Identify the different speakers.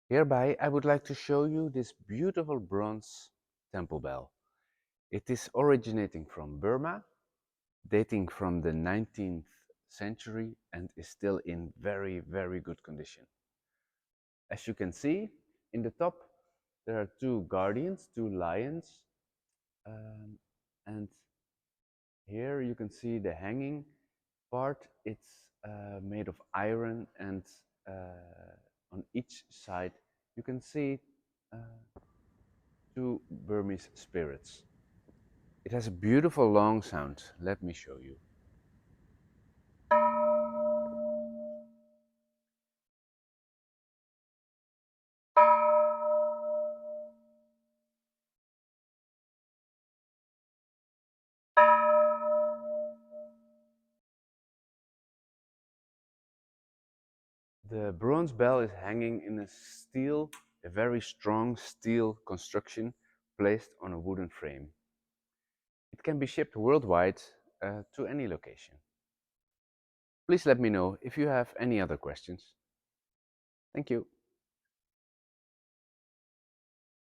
Speaker 1: Hereby, I would like to show you this beautiful bronze temple bell. It is originating from Burma, dating from the 19th century and is still in very, very good condition. As you can see, in the top there are two guardians, two lions, um, and here you can see the hanging part. It's made of iron, and on each side you can see two Burmese spirits. It has a beautiful long sound. Let me show you. The bronze bell is hanging in a very strong steel construction placed on a wooden frame. It can be shipped worldwide to any location. Please let me know if you have any other questions. Thank you.